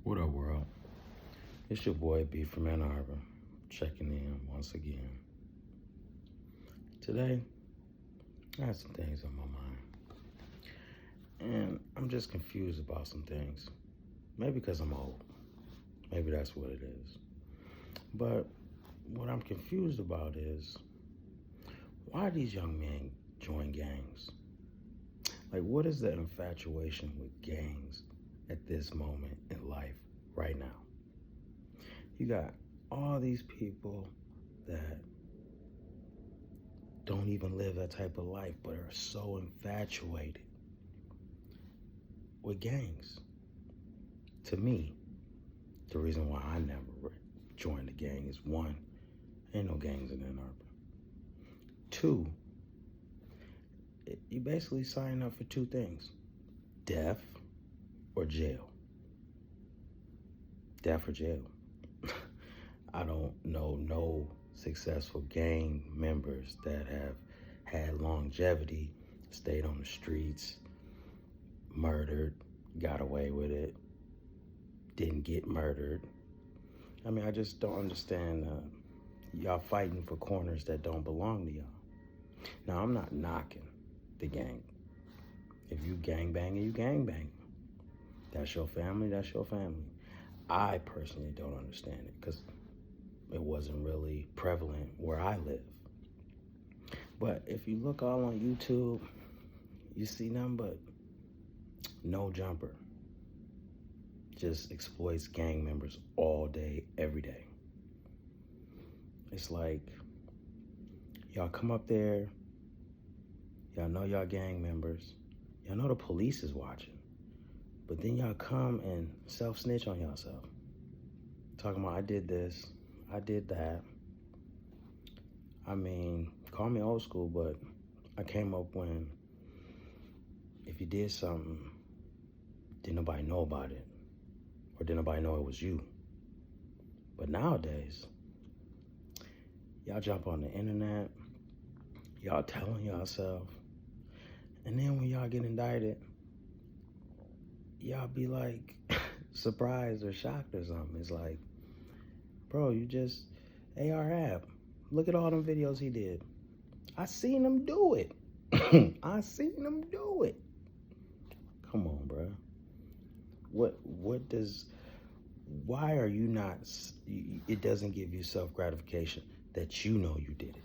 What up, world? It's your boy B from Ann Arbor, checking in once again. Today, I have some things on my mind, and I'm just confused about some things. Maybe because I'm old. Maybe that's what it is. But what I'm confused about is why these young men join gangs? Like, what is the infatuation with gangs at this moment in life right now? You got all these people that don't even live that type of life, but are so infatuated with gangs. To me, the reason why I never joined a gang is one, ain't no gangs in Ann Arbor. Two, you basically sign up for two things: death or jail. Death or jail. I don't know no successful gang members that have had longevity, stayed on the streets, murdered, got away with it, didn't get murdered. I mean, I just don't understand y'all fighting for corners that don't belong to y'all. Now, I'm not knocking the gang. If you gang banging, you gang banging. That's your family, that's your family. I personally don't understand it because it wasn't really prevalent where I live. But if you look all on YouTube, you see nothing but No Jumper. Just exploits gang members all day, every day. It's like, y'all come up there, y'all know y'all gang members, y'all know the police is watching, but then y'all come and self-snitch on yourself. Talking about, I did this, I did that. I mean, call me old school, but I came up when if you did something, didn't nobody know about it, or didn't nobody know it was you. But nowadays, y'all jump on the internet, y'all telling yourself, and then when y'all get indicted, y'all be like surprised or shocked or something. It's like, bro, you just AR-AB. Look at all them videos he did. I seen him do it. I seen him do it. Come on, bro. Why are you not, it doesn't give you self-gratification that you know you did it?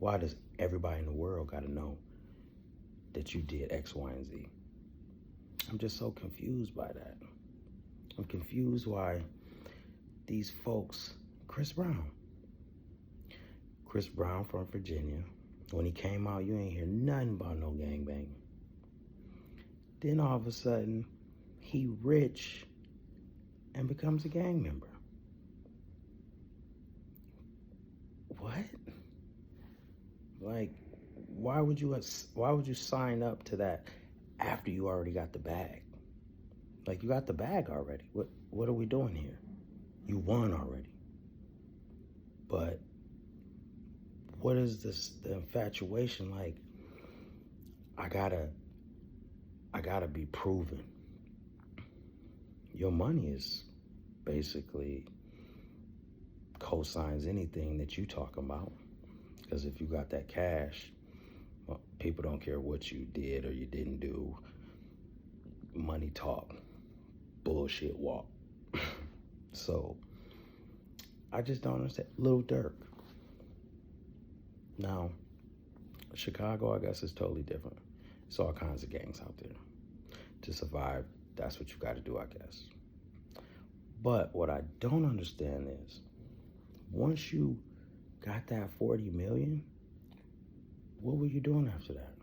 Why does everybody in the world got to know that you did X, Y, and Z? I'm just so confused by that. I'm confused why these folks, Chris Brown from Virginia, when he came out, you ain't hear nothing about no gangbanging. Then all of a sudden, he rich and becomes a gang member. What? Like, why would you sign up to that after you already got the bag? Like, you got the bag already. What are we doing here? You won already. But what is the infatuation like? I gotta be proven. Your money is basically co-signs anything that you talking about. Because if you got that cash, well, people don't care what you did or you didn't do. Money talk, bullshit walk. So I just don't understand. Lil Durk. Now, Chicago, I guess, is totally different. It's all kinds of gangs out there. To survive, that's what you got to do, I guess. But what I don't understand is, once you got that 40 million, what were you doing after that?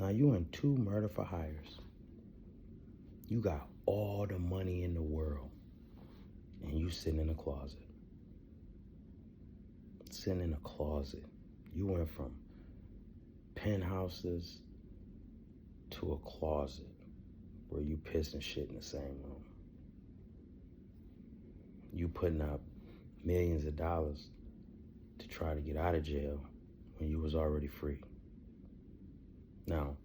Now you in 2 murder for hires. You got all the money in the world, and you sitting in a closet. Sitting in a closet. You went from penthouses to a closet where you piss and shit in the same room. You putting up millions of dollars to try to get out of jail when you was already free. Now,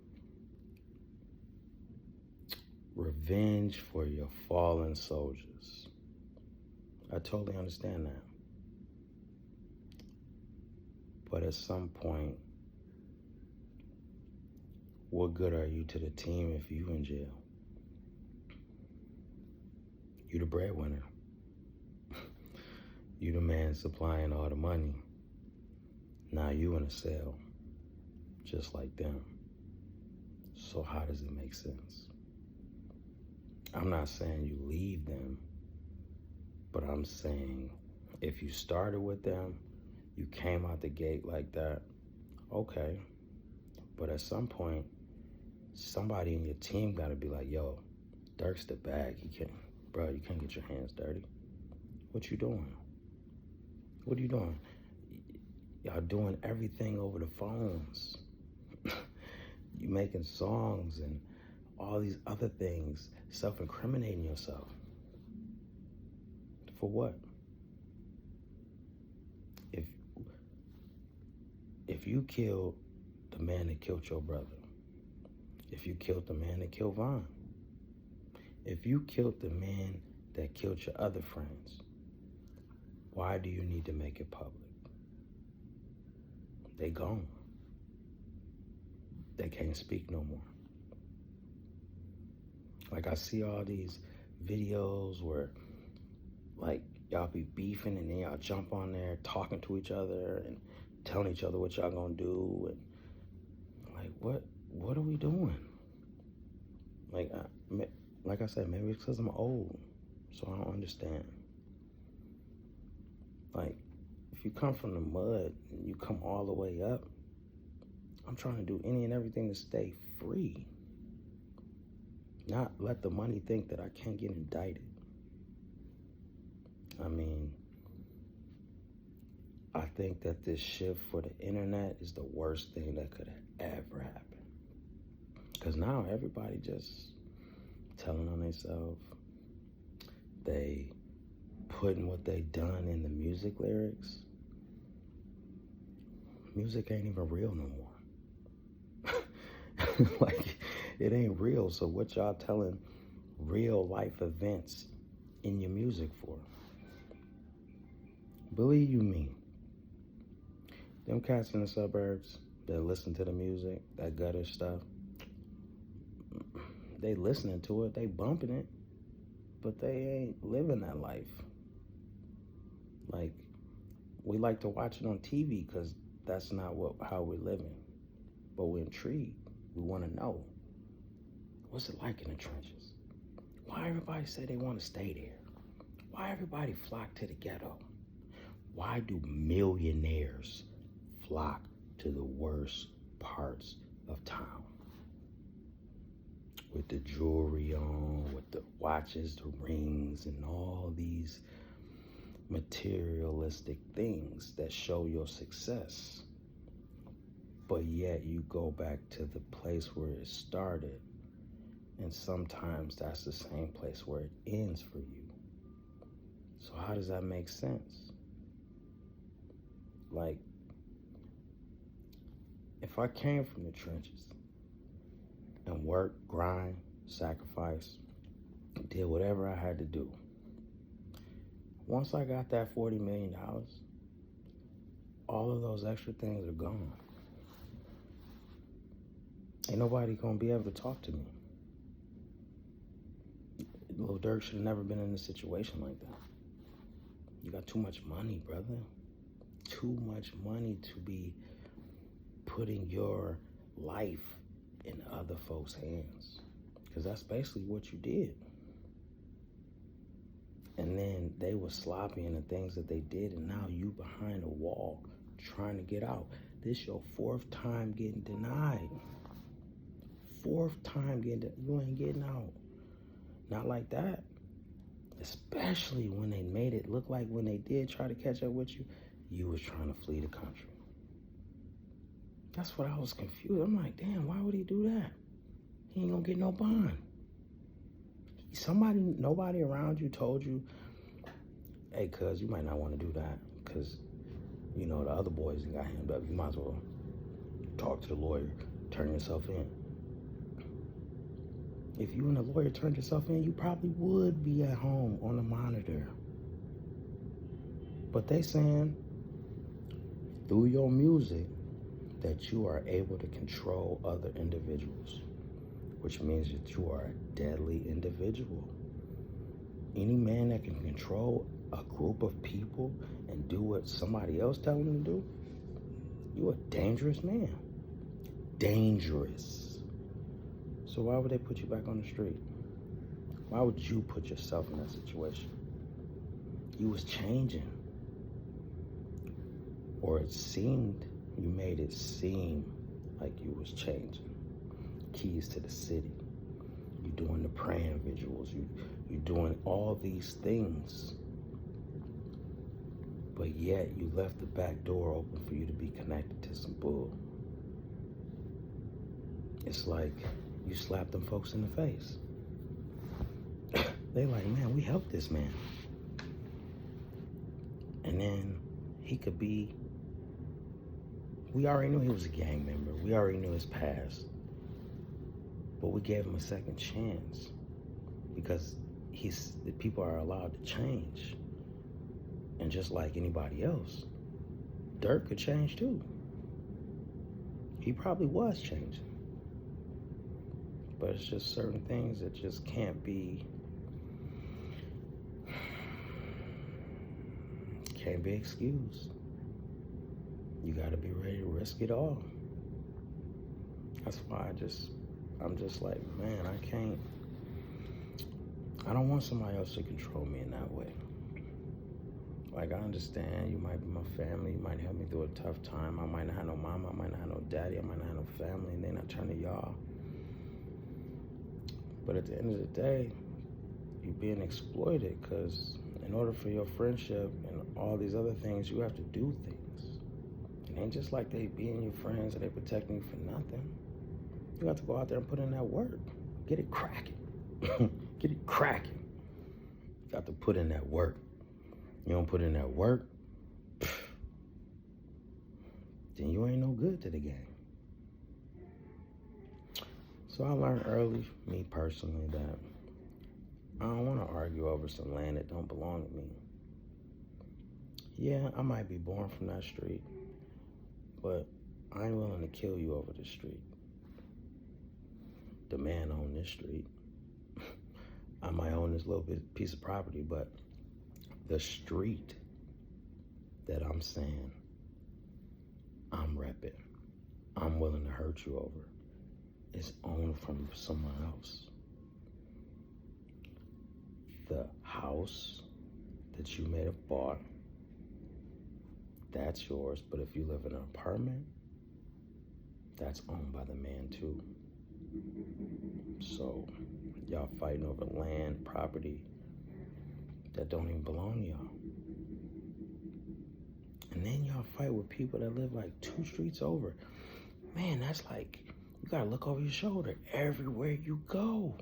revenge for your fallen soldiers. I totally understand that. But at some point, what good are you to the team if you in jail? You the breadwinner. You the man supplying all the money. Now you in a cell, just like them. So how does it make sense? I'm not saying you leave them, but I'm saying if you started with them, you came out the gate like that, okay. But at some point, somebody in your team got to be like, yo, Dirk's the bag. You can't get your hands dirty. What you doing? What are you doing? Y'all doing everything over the phones. You making songs and all these other things, self-incriminating yourself. For what? If you killed the man that killed your brother, if you killed the man that killed Von, if you killed the man that killed your other friends, why do you need to make it public? They gone. They can't speak no more. Like I see all these videos where like y'all be beefing and then y'all jump on there talking to each other and telling each other what y'all gonna do, and like what are we doing? Like I said, maybe it's because I'm old, so I don't understand. Like if you come from the mud and you come all the way up, I'm trying to do any and everything to stay free. Not let the money think that I can't get indicted. I mean, I think that this shift for the internet is the worst thing that could ever happen. Because now everybody just telling on themselves. They putting what they done in the music lyrics. Music ain't even real no more. Like, it ain't real. So what y'all telling real life events in your music for? Believe you me, them cats in the suburbs that listen to the music, that gutter stuff, they listening to it, they bumping it, but they ain't living that life. Like, we like to watch it on TV because that's not how we're living. But we're intrigued. We want to know, what's it like in the trenches? Why everybody say they want to stay there? Why everybody flock to the ghetto? Why do millionaires flock to the worst parts of town? With the jewelry on, with the watches, the rings, and all these materialistic things that show your success. But yet you go back to the place where it started, and sometimes that's the same place where it ends for you. So how does that make sense? Like, if I came from the trenches and worked, grind, sacrifice, did whatever I had to do, once I got that $40 million, all of those extra things are gone. Ain't nobody gonna be able to talk to me. Lil Durk should have never been in a situation like that. You got too much money, brother. Too much money to be putting your life in other folks' hands. Because that's basically what you did. And then they were sloppy in the things that they did, and now you behind a wall trying to get out. This your fourth time getting denied. Fourth time you ain't getting out. Not like that. Especially when they made it look like when they did try to catch up with you, you was trying to flee the country. That's what I was confused. I'm like, damn, why would he do that? He ain't gonna get no bond. Nobody around you told you, hey, cuz, you might not want to do that because, the other boys got hemmed up. You might as well talk to the lawyer, turn yourself in. If you and a lawyer turned yourself in, you probably would be at home on a monitor. But they saying through your music that you are able to control other individuals, which means that you are a deadly individual. Any man that can control a group of people and do what somebody else tells him to do, you're a dangerous man. Dangerous. So why would they put you back on the street? Why would you put yourself in that situation? You was changing. Or you made it seem like you was changing. Keys to the city. You doing the praying vigils. You doing all these things. But yet you left the back door open for you to be connected to some bull. It's like you slapped them folks in the face. They like, man, we helped this man. And then he could be, we already knew he was a gang member. We already knew his past. But we gave him a second chance because the people are allowed to change. And just like anybody else, Dirk could change too. He probably was changing. But it's just certain things that just can't be excused. You got to be ready to risk it all. That's why I'm just like, man, I don't want somebody else to control me in that way. Like, I understand you might be my family, you might help me through a tough time. I might not have no mama, I might not have no daddy, I might not have no family, and then I turn to y'all. But at the end of the day, you're being exploited because in order for your friendship and all these other things, you have to do things. It ain't just like they being your friends and they protecting you for nothing. You have to go out there and put in that work. Get it cracking. Get it cracking. You got to put in that work. You don't put in that work, then you ain't no good to the game. So I learned early, me personally, that I don't want to argue over some land that don't belong to me. Yeah, I might be born from that street, but I ain't willing to kill you over the street. The man own this street. I might own this little piece of property, but the street that I'm saying I'm repping, I'm willing to hurt you over, is owned from someone else. The house that you may have bought, that's yours, but if you live in an apartment, that's owned by the man too. So y'all fighting over land, property that don't even belong to y'all. And then y'all fight with people that live like 2 streets over. Man, that's like, you gotta look over your shoulder everywhere you go.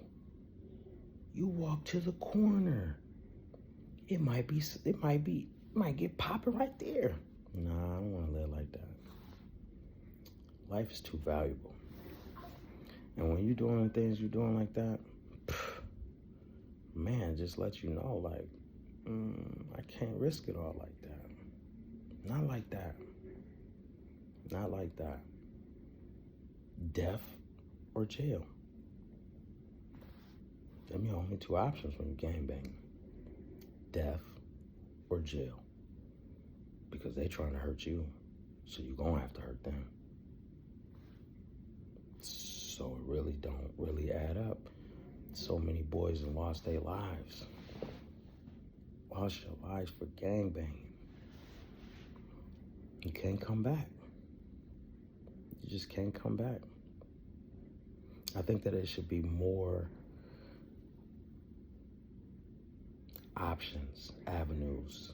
You walk to the corner. It might get popping right there. Nah, I don't wanna live like that. Life is too valuable. And when you're doing the things you're doing like that, man, just let you know, like, I can't risk it all like that. Not like that. Not like that. Death or jail. Them your only 2 options when you gangbang. Death or jail. Because they trying to hurt you, so you're gonna have to hurt them. So it really don't really add up. So many boys have lost their lives. Lost your lives for gangbanging. You can't come back. You just can't come back. I think that it should be more options, avenues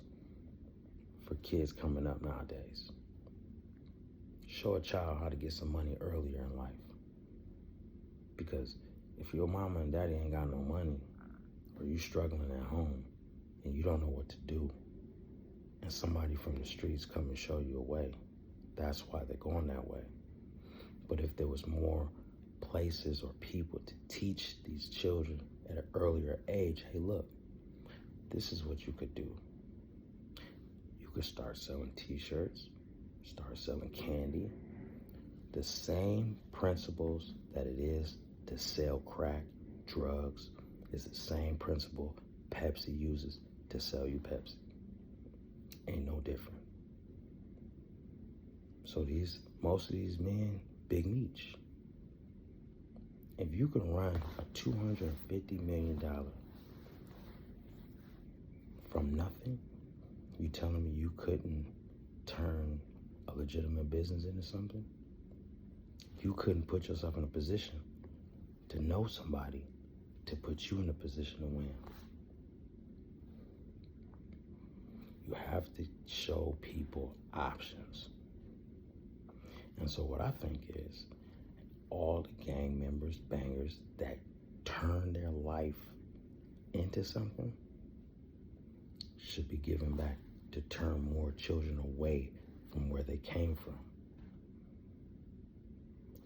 for kids coming up nowadays. Show a child how to get some money earlier in life. Because if your mama and daddy ain't got no money, or you struggling at home and you don't know what to do, and somebody from the streets come and show you a way, that's why they're going that way. But if there was more places or people to teach these children at an earlier age, hey, look, this is what you could do. You could start selling t-shirts, start selling candy. The same principles that it is to sell crack, drugs, is the same principle Pepsi uses to sell you Pepsi. Ain't no different. So most of these men, big meech. If you can run a $250 million from nothing, you telling me you couldn't turn a legitimate business into something? You couldn't put yourself in a position to know somebody to put you in a position to win. You have to show people options. And so what I think is all the gang members, bangers that turn their life into something should be given back to turn more children away from where they came from.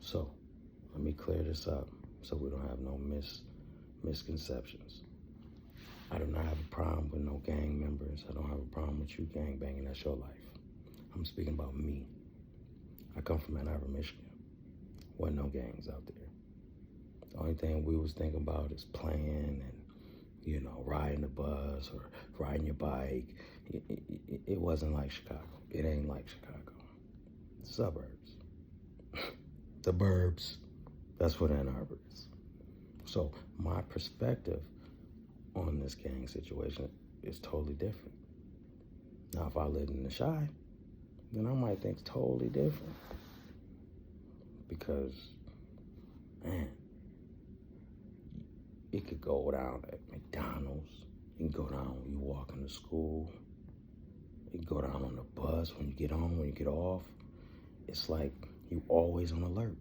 So let me clear this up so we don't have no misconceptions. I do not have a problem with no gang members. I don't have a problem with you gang banging. That's your life. I'm speaking about me. I come from Ann Arbor, Michigan. Wasn't no gangs out there. The only thing we was thinking about is playing and, riding the bus or riding your bike. It wasn't like Chicago. It ain't like Chicago. Suburbs. The burbs. That's what Ann Arbor is. So my perspective on this gang situation is totally different. Now, if I lived in the Chi, then I might think totally different. Because, man, it could go down at McDonald's. You can go down when you walk into school. You can go down on the bus when you get on, when you get off. It's like you always on alert.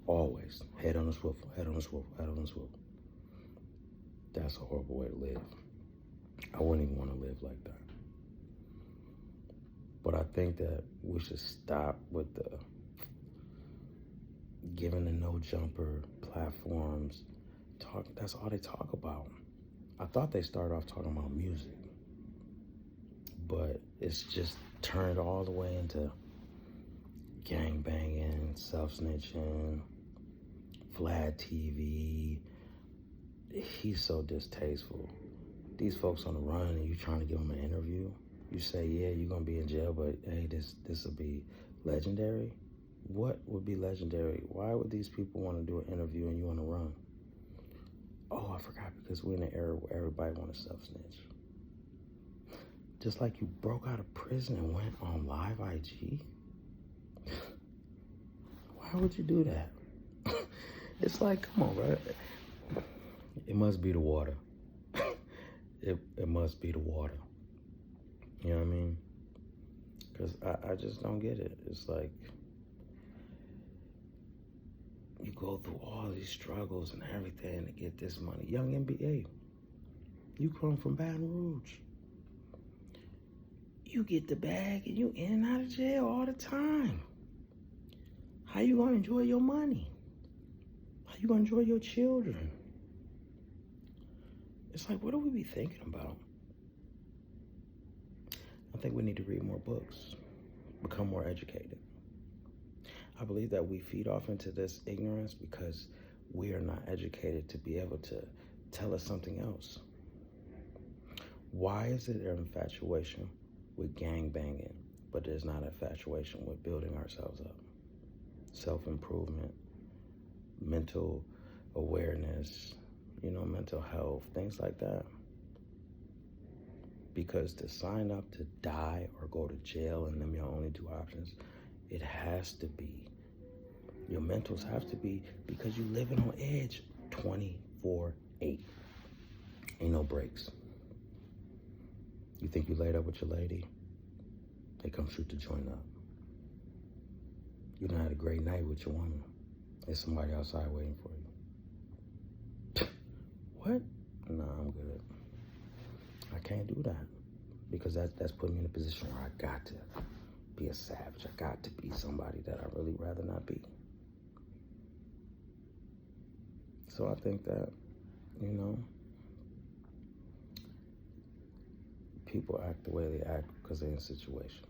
Always. Head on a swivel, head on a swivel, head on a swivel. That's a horrible way to live. I wouldn't even want to live like that. But I think that we should stop with the giving the no jumper platforms. That's all they talk about. I thought they started off talking about music, but it's just turned all the way into gang banging, self-snitching, Vlad TV. He's so distasteful. These folks on the run and you trying to give them an interview. You say, yeah, you're going to be in jail, but hey, this will be legendary. What would be legendary? Why would these people want to do an interview and you want to run? Oh, I forgot, because we're in an era where everybody want to self-snitch. Just like you broke out of prison and went on live IG. Why would you do that? It's like, come on, bro. It must be the water. It must be the water. You know what I mean? Because I just don't get it. It's like, you go through all these struggles and everything to get this money. Young NBA, you come from Baton Rouge. You get the bag and you in and out of jail all the time. How you gonna enjoy your money? How you gonna enjoy your children? It's like, what do we be thinking about? I think we need to read more books, become more educated. I believe that we feed off into this ignorance because we are not educated to be able to tell us something else. Why is it an infatuation with gang banging, but there's not infatuation with building ourselves up? Self-improvement, mental awareness, mental health, things like that. Because to sign up to die or go to jail and them your only two options, it has to be. Your mentals have to be, because you living on edge 24/8. Ain't no breaks. You think you laid up with your lady, they come shoot the joint up. You done had a great night with your woman. There's somebody outside waiting for you. What? No, I'm good. I can't do that, because that's putting me in a position where I got to be a savage. I got to be somebody that I really rather not be. So I think that, you know, people act the way they act because they're in situations.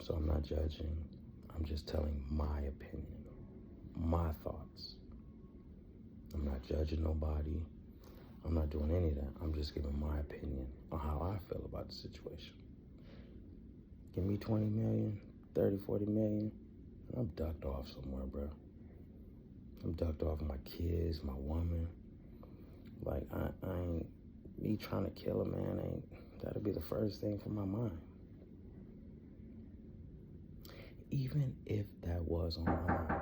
So I'm not judging. I'm just telling my opinion, my thoughts. I'm not judging nobody. I'm not doing any of that. I'm just giving my opinion on how I feel about the situation. Give me 20 million, 30, 40 million, and I'm ducked off somewhere, bro. I'm ducked off my kids, my woman. Like, I ain't, me trying to kill a man, that'll be the first thing from my mind. Even if that was on my mind,